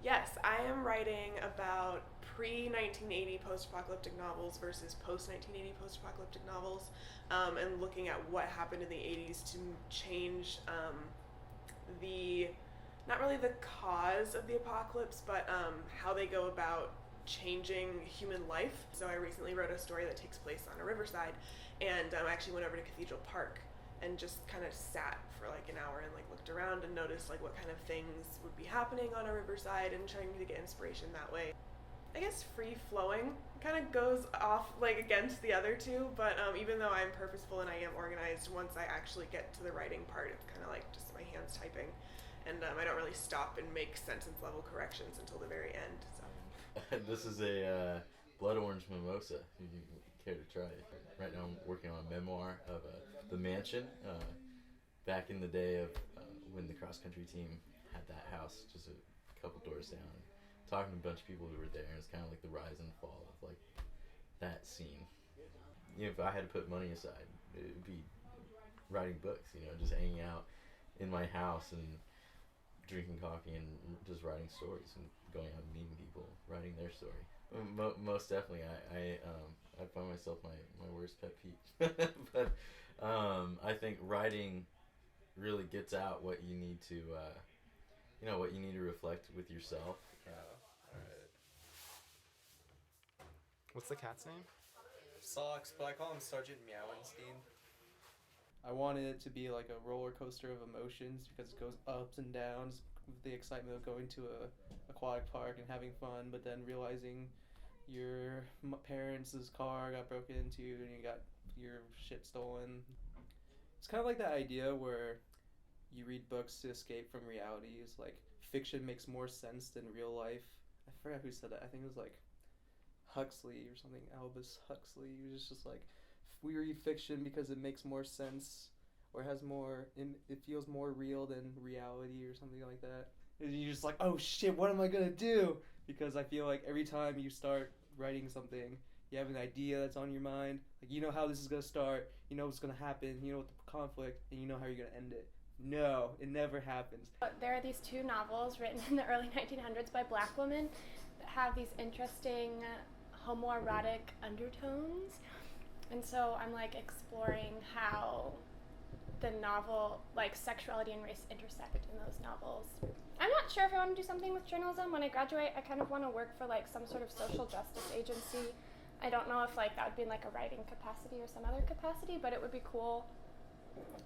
Yes, I am writing about pre-1980 post-apocalyptic novels versus post-1980 post-apocalyptic novels, and looking at what happened in the 80s to change the, not really the cause of the apocalypse, but how they go about changing human life. So I recently wrote a story that takes place on a riverside, and I actually went over to Cathedral Park and just kind of sat for like an hour and like looked around and noticed like what kind of things would be happening on a riverside and trying to get inspiration that way. I guess free flowing kind of goes off like against the other two, but even though I'm purposeful and I am organized, once I actually get to the writing part, it's kind of like just my hands typing, and I don't really stop and make sentence level corrections until the very end. So. This is a blood orange mimosa. If you care to try it. Right now, I'm working on a memoir of the mansion. Back in the day of when the cross country team had that house, just a couple doors down. Talking to a bunch of people who were there, and it's kind of like the rise and fall of like that scene. You know, if I had to put money aside, it would be writing books. You know, just hanging out in my house and drinking coffee and just writing stories and going out and meeting people, writing their story. Most definitely, I find myself my worst pet peeve. But I think writing really gets out what you need to, what you need to reflect with yourself. Alright. What's the cat's name? Socks, but I call him Sergeant Meowenstein. I wanted it to be like a roller coaster of emotions because it goes ups and downs with the excitement of going to a aquatic park and having fun, but then realizing your parents' car got broken into and you got your shit stolen. It's kind of like that idea where you read books to escape from reality. It's like fiction makes more sense than real life. I forgot who said that. I think it was like Huxley or something. Aldous Huxley. He was just like, we read fiction because it makes more sense or has more, it feels more real than reality or something like that. And you're just like, oh shit, what am I gonna do? Because I feel like every time you start writing something, you have an idea that's on your mind. Like, you know how this is gonna start, you know what's gonna happen, you know what the conflict, and you know how you're gonna end it. No, it never happens. There are these two novels written in the early 1900s by black women that have these interesting homoerotic undertones. And so I'm like exploring how the novel, like sexuality and race intersect in those novels. I'm not sure if I want to do something with journalism. When I graduate, I kind of want to work for like some sort of social justice agency. I don't know if like that would be in like a writing capacity or some other capacity, but it would be cool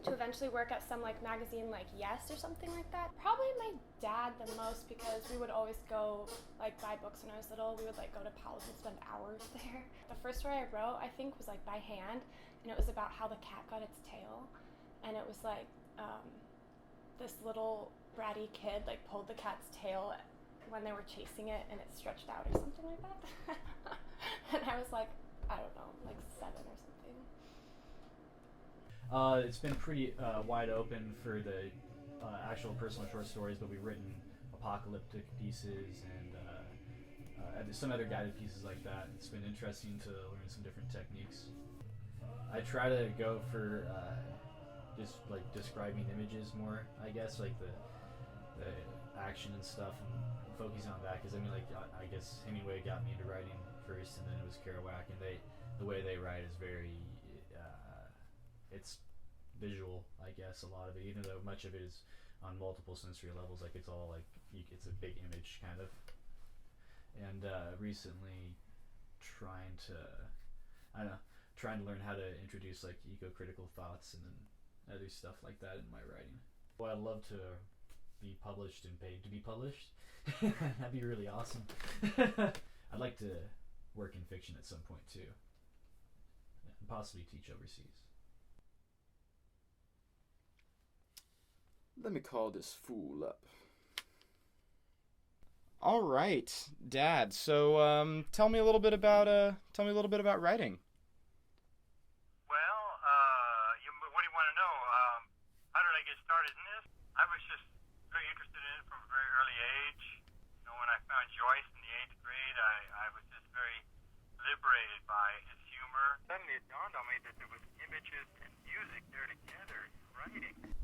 to eventually work at some like magazine like Yes or something like that. Probably my dad the most, because we would always go like buy books when I was little. We would like go to Powell's and spend hours there. The first story I wrote, I think, was like by hand, and it was about how the cat got its tail. And it was like this little bratty kid like pulled the cat's tail when they were chasing it, and it stretched out or something like that. And I was like, I don't know, like 7 or something. It's been pretty wide open for the actual personal short stories, but we've written apocalyptic pieces and some other guided pieces like that. It's been interesting to learn some different techniques. I try to go for just like describing images more, I guess, like the action and stuff, and focusing on that, because I mean, like, I guess Hemingway got me into writing first, and then it was Kerouac, and the way they write is very it's visual, I guess, a lot of it, even though much of it is on multiple sensory levels. Like, it's all like it's a big image kind of. And recently trying to learn how to introduce like eco-critical thoughts and then other stuff like that in my writing. Well, I'd love to be published and paid to be published. That'd be really awesome. I'd like to work in fiction at some point too, and possibly teach overseas. Let me call this fool up. All right, Dad. So, tell me a little bit about writing. Well, what do you want to know? How did I get started in this? I was just very interested in it from a very early age. You know, when I found Joyce in the 8th grade, I was just very liberated by his humor. Suddenly it dawned on me that there was images and music there together in writing.